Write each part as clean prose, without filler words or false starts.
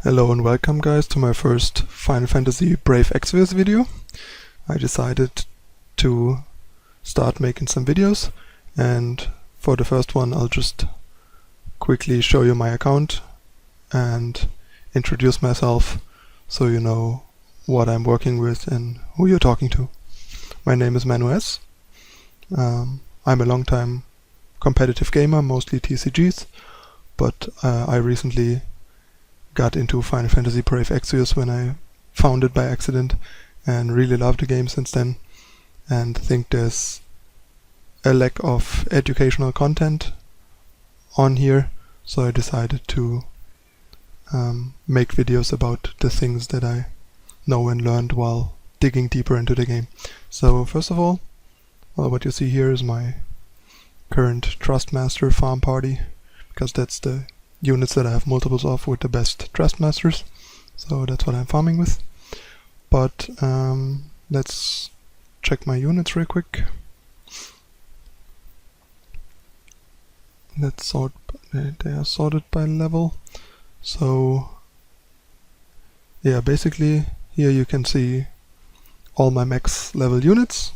Hello and welcome guys to my first Final Fantasy Brave Exvius video. I decided to start making some videos, and for the first one I'll just quickly show you my account and introduce myself so you know what I'm working with and who you're talking to. My name is Manu S. I'm a long-time competitive gamer, mostly TCGs, but I recently got into Final Fantasy Brave Exvius when I found it by accident and really loved the game since then, and think there's a lack of educational content on here, so I decided to make videos about the things that I know and learned while digging deeper into the game. So first of all, what you see here is my current Trustmaster farm party, because that's the units that I have multiples of with the best Trustmasters, so that's what I'm farming with. But let's check my units real quick. Let's sort, they are sorted by level. So yeah, basically here you can see all my max level units: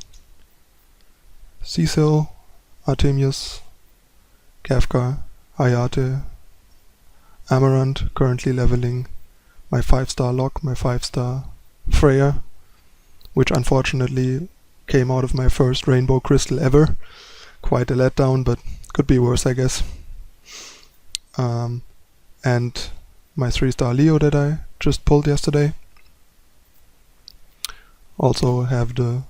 Cecil, Artemius, Kafka, Hayate, Amaranth, currently leveling my 5-star Locke, my 5-star Freya, which unfortunately came out of my first Rainbow Crystal ever. Quite a letdown, but could be worse, I guess. And my 3-star Leo that I just pulled yesterday. Also have the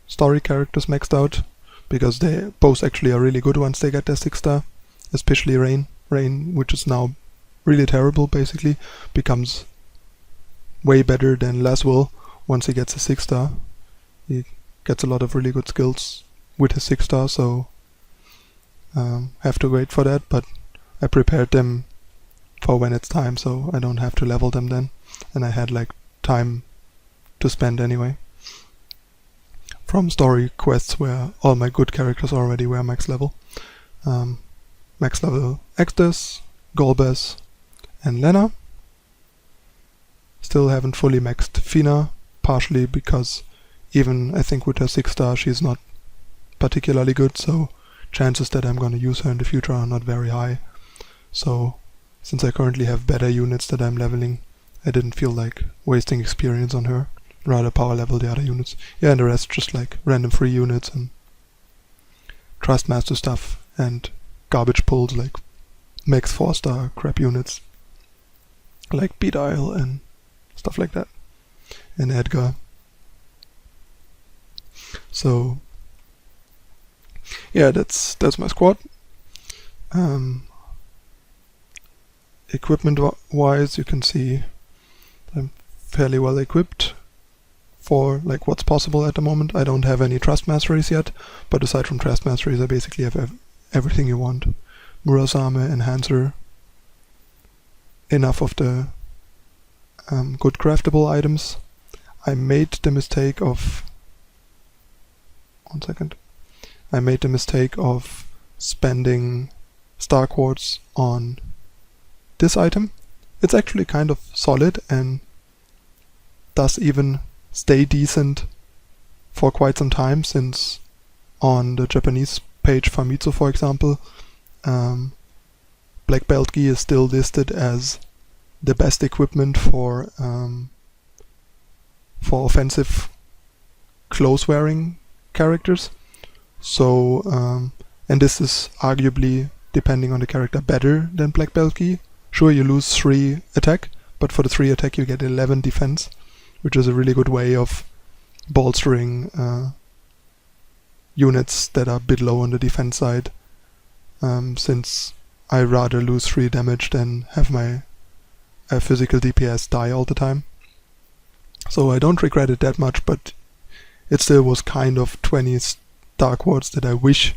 story characters maxed out, because they both actually are really good once they get their 6-star, especially Rain. Rain, which is now really terrible, basically becomes way better than Laswell once he gets a 6-star. He gets a lot of really good skills with his 6-star, so have to wait for that, but I prepared them for when it's time, so I don't have to level them then, and I had like time to spend anyway from story quests where all my good characters already were max level. Max level Extus, Golbez, and Lena. Still haven't fully maxed Fina, partially because even I think with her 6-star she's not particularly good, so chances that I'm gonna use her in the future are not very high. So since I currently have better units that I'm leveling, I didn't feel like wasting experience on her, rather power level the other units. Yeah, and the rest just like random free units and Trustmaster stuff and garbage pulls like max 4-star crap units like Beedile and stuff like that, and Edgar. So yeah, that's my squad. Equipment wise, you can see I'm fairly well equipped for like what's possible at the moment. I don't have any Trust Masteries yet, but aside from Trust Masteries I basically have everything you want. Murasame, Enhancer, enough of the good craftable items. I made the mistake of spending Star Quartz on this item. It's actually kind of solid and does even stay decent for quite some time, since on the Japanese page Famitsu, for example, Black Belt Gi is still listed as the best equipment for offensive close wearing characters. So and this is arguably, depending on the character, better than Black Belt Gi. Sure, you lose 3 attack, but for the 3 attack you get 11 defense, which is a really good way of bolstering units that are a bit low on the defense side, since I rather lose 3 damage than have my physical DPS die all the time. So I don't regret it that much, but it still was kind of 20 Star Quartz that I wish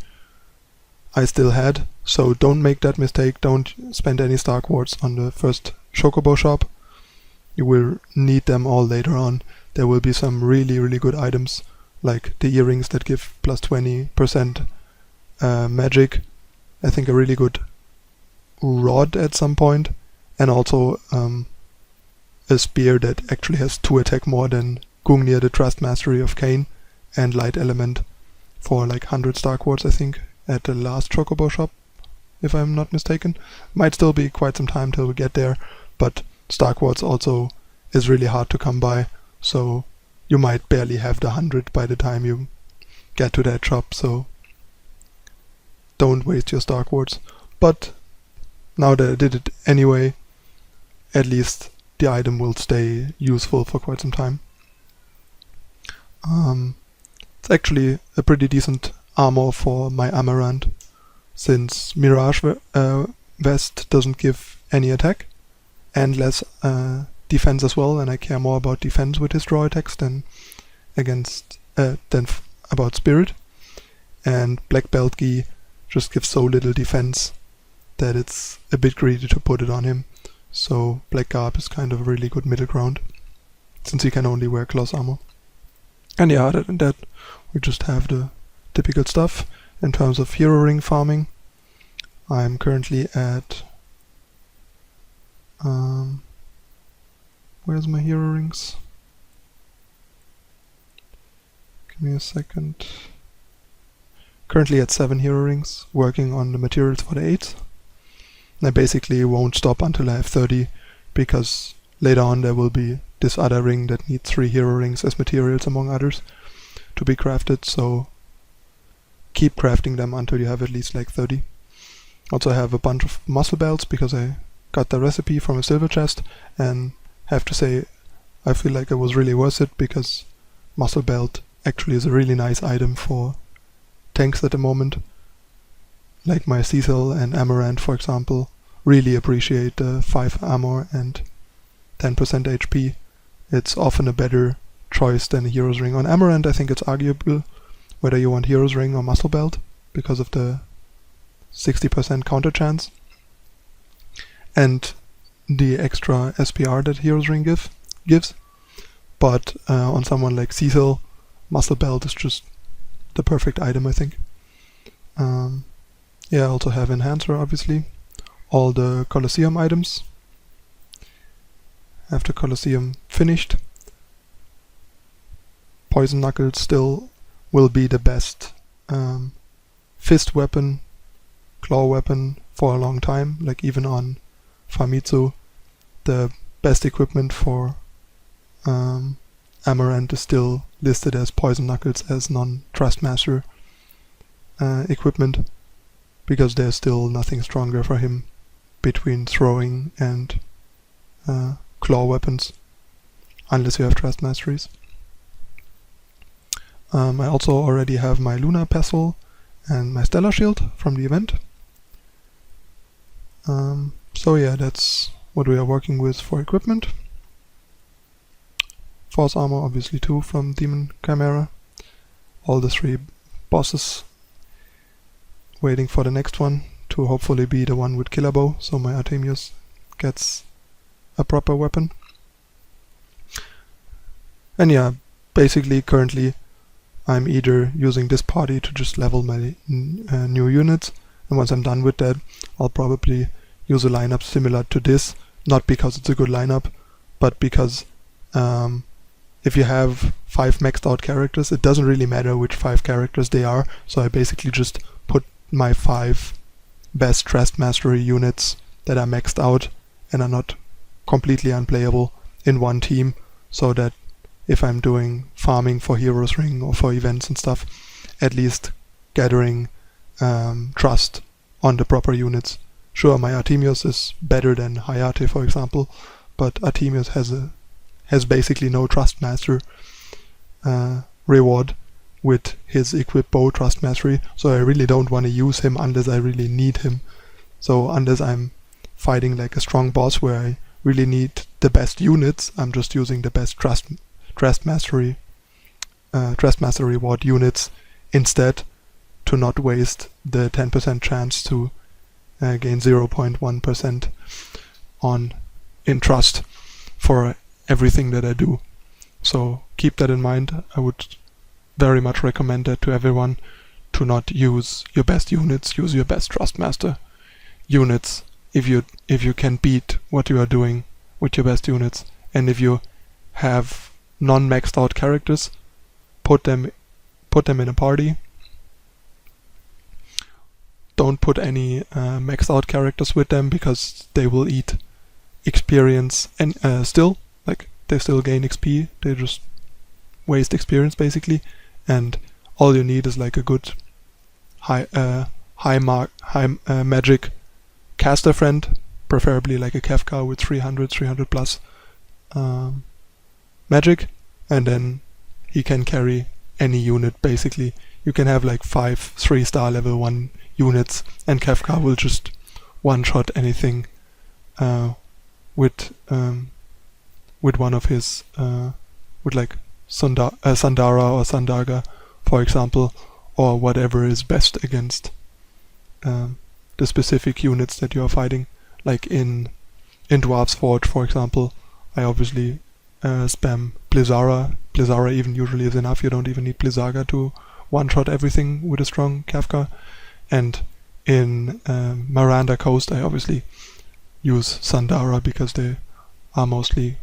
I still had. So don't make that mistake. Don't spend any Star Quartz on the first Chocobo shop. You will need them all later on. There will be some really good items, like the earrings that give plus 20% magic. I think a really good rod at some point, and also a spear that actually has 2 attack more than Gungnir, the Trust Mastery of Cain, and Light Element for like 100 Star Quartz, I think, at the last Chocobo shop, if I'm not mistaken. Might still be quite some time till we get there, but Star Quartz also is really hard to come by, so you might barely have the 100 by the time you get to that shop, so don't waste your Star Quartz. But now that I did it anyway, at least the item will stay useful for quite some time. It's actually a pretty decent armor for my Amarant, since Mirage Vest doesn't give any attack and less defense as well, and I care more about defense with his draw attacks than about Spirit. And Black Belt Gi just gives so little defense that it's a bit greedy to put it on him. So Black Garb is kind of a really good middle ground, since he can only wear Cloth Armor. And yeah, other than that, we just have the typical stuff. In terms of hero ring farming, I'm currently at... where's my hero rings? Give me a second. Currently at 7 hero rings, working on the materials for the 8th. I basically won't stop until I have 30, because later on there will be this other ring that needs 3 hero rings as materials, among others, to be crafted, so keep crafting them until you have at least like 30. Also have a bunch of muscle belts, because I got the recipe from a silver chest, and have to say I feel like it was really worth it, because muscle belt actually is a really nice item for tanks at the moment. Like my Cecil and Amarant, for example, really appreciate the 5 armor and 10% HP. It's often a better choice than a Hero's Ring. On Amarant, I think it's arguable whether you want Hero's Ring or Muscle Belt, because of the 60% counter chance and the extra SPR that Hero's Ring gives. But on someone like Cecil, Muscle Belt is just the perfect item, I think. Yeah, I also have Enhancer, obviously. All the Colosseum items. After Colosseum finished, Poison Knuckles still will be the best fist weapon, claw weapon for a long time. Like even on Famitsu, the best equipment for Amarant is still listed as Poison Knuckles as non-Trust Master equipment, because there's still nothing stronger for him between throwing and claw weapons, unless you have Trust Masteries. I also already have my Lunar Pestle and my Stellar Shield from the event. So yeah, that's what we are working with for equipment. Force Armor obviously too from Demon Chimera. All the 3 bosses. Waiting for the next one to hopefully be the one with Killer Bow, so my Artemius gets a proper weapon. And yeah, basically currently I'm either using this party to just level my new units, and once I'm done with that I'll probably use a lineup similar to this, not because it's a good lineup, but because if you have 5 maxed out characters, it doesn't really matter which 5 characters they are, so I basically just put my 5 best Trust Mastery units that are maxed out and are not completely unplayable in one team, so that if I'm doing farming for Hero's Ring or for events and stuff, at least gathering trust on the proper units. Sure, my Artemius is better than Hayate, for example, but Artemius has basically no Trust Master reward with his equipped bow Trust Mastery, so I really don't want to use him unless I really need him. So unless I'm fighting like a strong boss where I really need the best units, I'm just using the best Trust Mastery reward units instead, to not waste the 10% chance to gain 0.1% in trust for everything that I do. So keep that in mind. I would very much recommend that to everyone, to not use your best units, use your best Trust Master units if you can beat what you are doing with your best units, And if you have non-maxed out characters, put them in a party. Don't put any maxed out characters with them, because they will eat experience and still, like, they still gain XP, they just waste experience basically, and all you need is like a good high magic caster friend, preferably like a Kefka with 300 plus magic, and then he can carry any unit basically. You can have like 5 3-star level 1 units, and Kefka will just one-shot anything with one of his with like Sandara or Sandaga, for example, or whatever is best against the specific units that you are fighting. Like in Dwarf's Forge, for example, I obviously spam Blizzara. Blizzara even usually is enough. You don't even need Blizzaga to one-shot everything with a strong Kefka. And in Miranda Coast, I obviously use Sandara, because they are mostly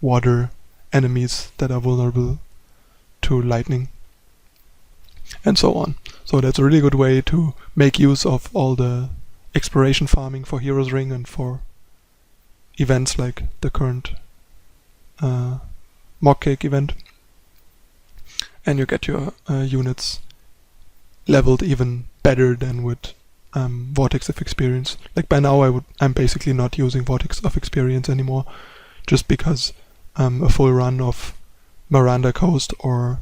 water enemies that are vulnerable to lightning, and so on. So that's a really good way to make use of all the exploration farming for Heroes Ring and for events like the current Mock Cake event. And you get your units leveled even better than with Vortex of Experience. Like by now I'm basically not using Vortex of Experience anymore, just because a full run of Miranda Coast or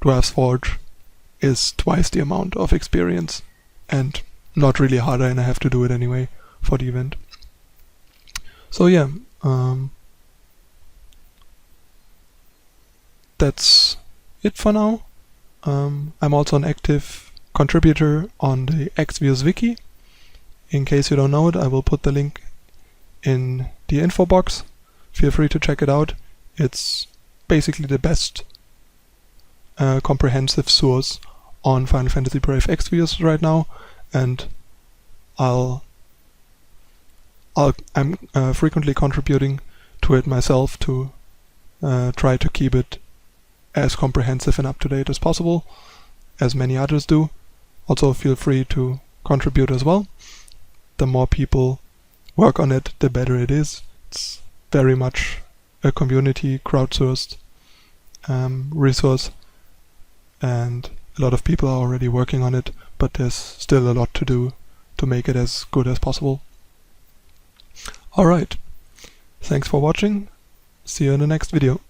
Dwarf's Forge is twice the amount of experience and not really harder, and I have to do it anyway for the event. So yeah, that's it for now. I'm also an active contributor on the ExviusWiki. In case you don't know it, I will put the link in the info box. Feel free to check it out. It's basically the best comprehensive source on Final Fantasy Brave Exvius right now, and I'm frequently contributing to it myself to try to keep it as comprehensive and up-to-date as possible, as many others do. Also feel free to contribute as well. The more people work on it, the better it is. It's very much a community crowdsourced resource, and a lot of people are already working on it, but there's still a lot to do to make it as good as possible. Alright, thanks for watching, see you in the next video.